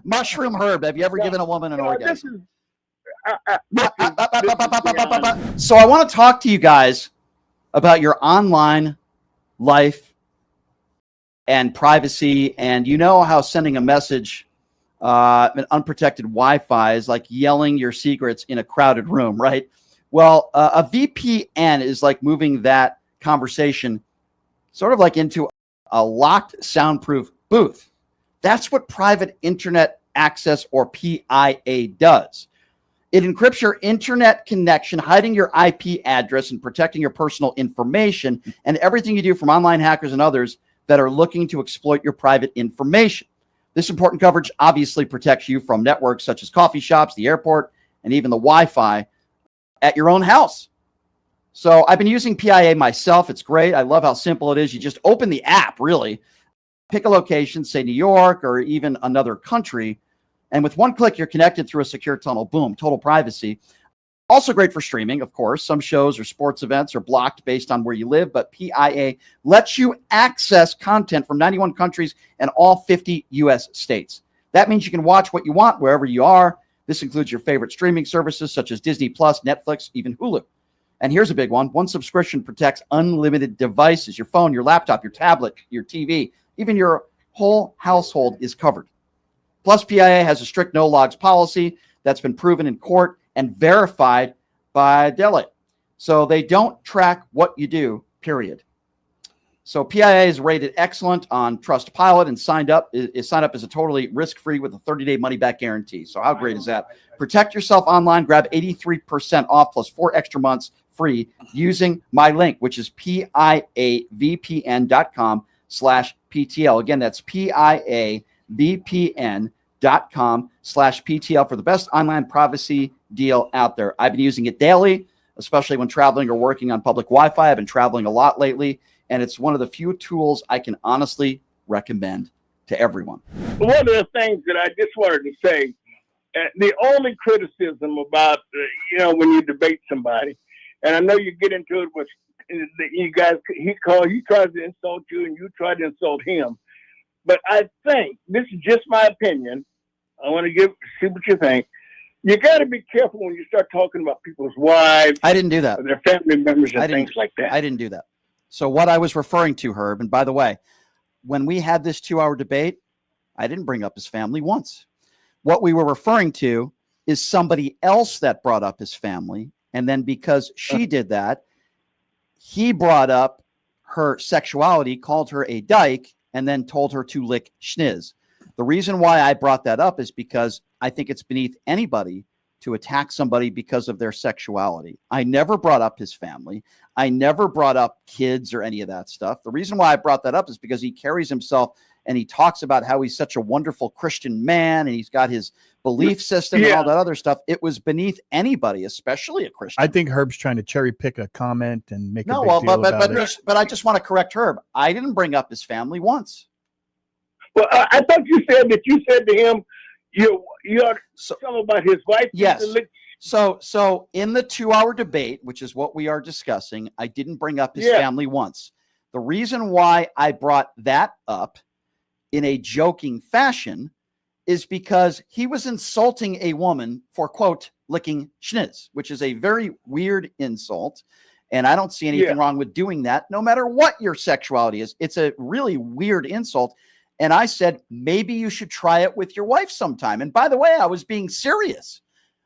Mushroom Herb, have you ever given a woman an orgasm? So I want to talk to you guys about your online life and privacy. And you know how sending a message, an unprotected Wi-Fi is like yelling your secrets in a crowded room, right? Well, a VPN is like moving that conversation sort of like into a locked soundproof booth. That's what private internet access, or PIA, does. It encrypts your internet connection, hiding your IP address and protecting your personal information and everything you do from online hackers and others that are looking to exploit your private information. This important coverage obviously protects you from networks such as coffee shops, the airport, and even the Wi-Fi at your own house. So I've been using PIA myself. It's great. I love how simple it is. You just open the app, really, pick a location, say New York or even another country, and with one click, you're connected through a secure tunnel. Boom, total privacy. Also great for streaming, of course. Some shows or sports events are blocked based on where you live, but PIA lets you access content from 91 countries and all 50 U.S. states. That means you can watch what you want wherever you are. This includes your favorite streaming services such as Disney+, Netflix, even Hulu. And here's a big one. One subscription protects unlimited devices. Your phone, your laptop, your tablet, your TV, even your whole household is covered. Plus, PIA has a strict no logs policy that's been proven in court and verified by Deloitte. So they don't track what you do, period. So PIA is rated excellent on Trustpilot and signed up as a totally risk-free with a 30-day money-back guarantee. So how great is that? Protect yourself online. Grab 83% off plus 4 extra months free using my link, which is piavpn.com/PTL. Again, that's piavpn.com/PTL for the best online privacy deal out there. I've been using it daily, especially when traveling or working on public Wi-Fi. I've been traveling a lot lately, and it's one of the few tools I can honestly recommend to everyone. One of the things that I just wanted to say, the only criticism about, when you debate somebody, and I know you get into it with you guys, he tries to insult you and you try to insult him. But I think, this is just my opinion, I want to see what you think. You got to be careful when you start talking about people's wives. I didn't do that. Or their family members and things like that. I didn't do that. So what I was referring to, Herb, and by the way, when we had this 2-hour debate, I didn't bring up his family once. What we were referring to is somebody else that brought up his family. And then because she did that, he brought up her sexuality, called her a dyke, and then told her to lick schniz. The reason why I brought that up is because I think it's beneath anybody to attack somebody because of their sexuality. I never brought up his family. I never brought up kids or any of that stuff. The reason why I brought that up is because he carries himself and he talks about how he's such a wonderful Christian man and he's got his belief system and all that other stuff. It was beneath anybody, especially a Christian. I think Herb's trying to cherry pick a comment and make a big deal about it. But I just want to correct Herb. I didn't bring up his family once. Well, I thought you said to him, you are something about his wife. Yes. So in the 2-hour debate, which is what we are discussing, I didn't bring up his family once. The reason why I brought that up in a joking fashion is because he was insulting a woman for, quote, licking schniz, which is a very weird insult. And I don't see anything wrong with doing that, no matter what your sexuality is. It's a really weird insult. And I said, maybe you should try it with your wife sometime. And by the way, I was being serious.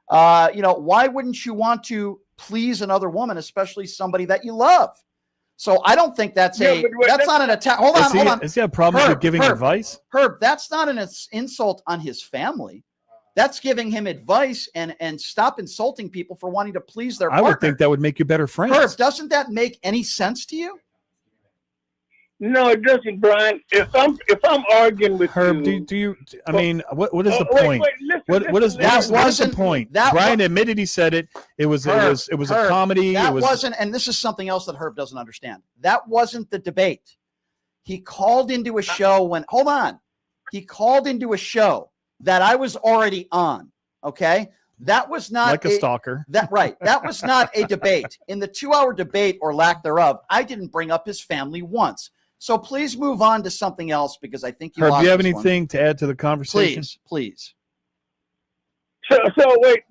Why wouldn't you want to please another woman, especially somebody that you love? So I don't think that's not an attack. Hold on. Is he a problem with giving advice? Herb, that's not an insult on his family. That's giving him advice and stop insulting people for wanting to please their partner. I would think that would make you better friends. Herb, doesn't that make any sense to you? No, it doesn't, Brian. If I'm arguing with Herb, what is the point? What's the point? Brian admitted he said it. It was a comedy. And this is something else that Herb doesn't understand. That wasn't the debate. He called into a show He called into a show that I was already on. Okay. That was not like a stalker. That was not a debate. In the 2-hour debate or lack thereof, I didn't bring up his family once. So please move on to something else because I think Herb, do you have anything to add to the conversation? Please. So wait,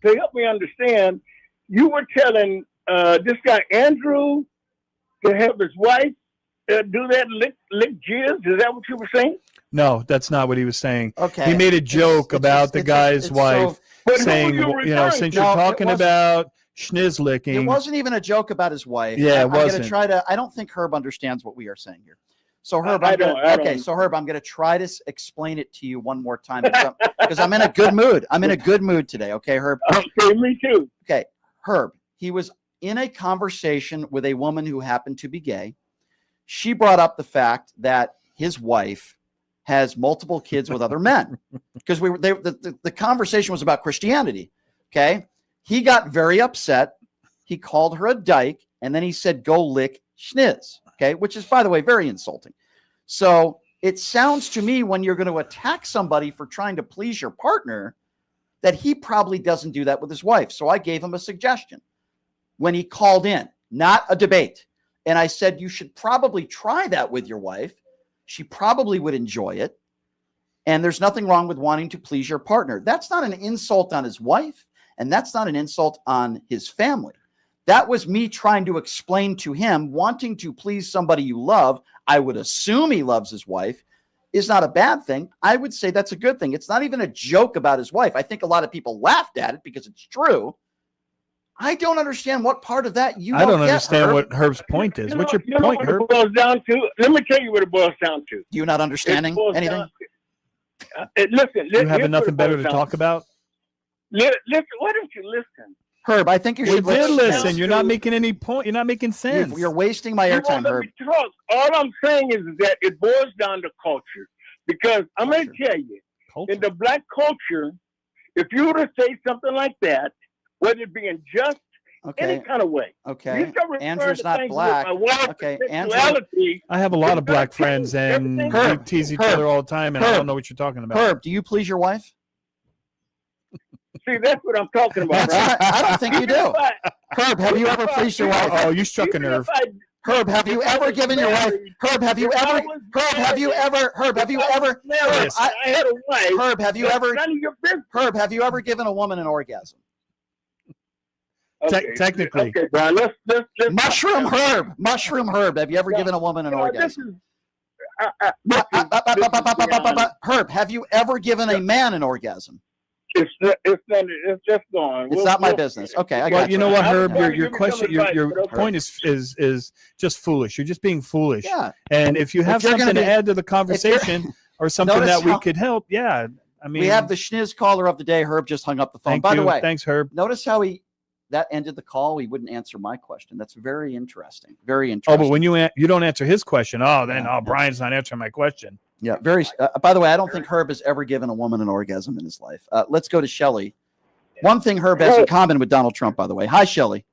to help me understand, you were telling this guy Andrew to have his wife do that lick jizz. Is that what you were saying? No, that's not what he was saying. Okay. He made a joke about the guy's wife saying, since you're talking about schniz licking. It wasn't even a joke about his wife. Yeah, it wasn't. I'm going to try to, I don't think Herb understands what we are saying here. So Herb, so Herb, I'm going to try to explain it to you one more time because I'm in a good mood. I'm in a good mood today. Okay, Herb. Okay, me too. Okay, Herb. He was in a conversation with a woman who happened to be gay. She brought up the fact that his wife has multiple kids with other men because the conversation was about Christianity. Okay, he got very upset. He called her a dyke, and then he said, "Go lick schniz." Okay, which is, by the way, very insulting. So it sounds to me when you're going to attack somebody for trying to please your partner that he probably doesn't do that with his wife. So I gave him a suggestion when he called in, not a debate. And I said, you should probably try that with your wife. She probably would enjoy it. And there's nothing wrong with wanting to please your partner. That's not an insult on his wife, and that's not an insult on his family. That was me trying to explain to him, wanting to please somebody you love. I would assume he loves his wife is not a bad thing. I would say that's a good thing. It's not even a joke about his wife. I think a lot of people laughed at it because it's true. I don't understand what part of that you don't get, understand Herb. What Herb's point is. What's your point, Herb? It boils down to, let me tell you what it boils down to. You not understanding anything? Listen. You having nothing better to talk about? Listen, why don't you listen? Herb, I think you should listen. You're not making any point. You're not making sense. You're wasting my airtime, Herb. All I'm saying is that it boils down to culture. Because I'm going to tell you, in the black culture, if you were to say something like that, whether it be in just any kind of way. Okay. Andrew's not black. Okay. Andrew. I have a lot of black friends, and we tease each other all the time, and I don't know what you're talking about. Herb, do you please your wife? See, that's what I'm talking about, right? I don't think you do. Herb, have you ever pleased your wife? Oh, you struck a nerve. Herb, have you ever given your wife? Herb, have you ever? Herb, have you ever? Herb, have you ever? I had a wife. Herb, have you ever? None of your business. Herb, have you ever given a woman an orgasm? Okay. Technically. Okay, Brian. Let's Mushroom Herb, have you ever given a woman an orgasm? Herb, have you ever given a man an orgasm? It's just gone. It's not my business. Okay, I got you know what, Herb? Your question, your point is just foolish. You're just being foolish. Yeah. And if you have something to add to the conversation or something that we could help, yeah. I mean, we have the schniz caller of the day. Herb just hung up the phone. By the way, thanks, Herb. Notice how that ended the call. He wouldn't answer my question. That's very interesting. Very interesting. Oh, but when you don't answer his question, Brian's not answering my question. Yeah, very. By the way, I don't think Herb has ever given a woman an orgasm in his life. Let's go to Shelley. One thing Herb has in common with Donald Trump, by the way. Hi, Shelley.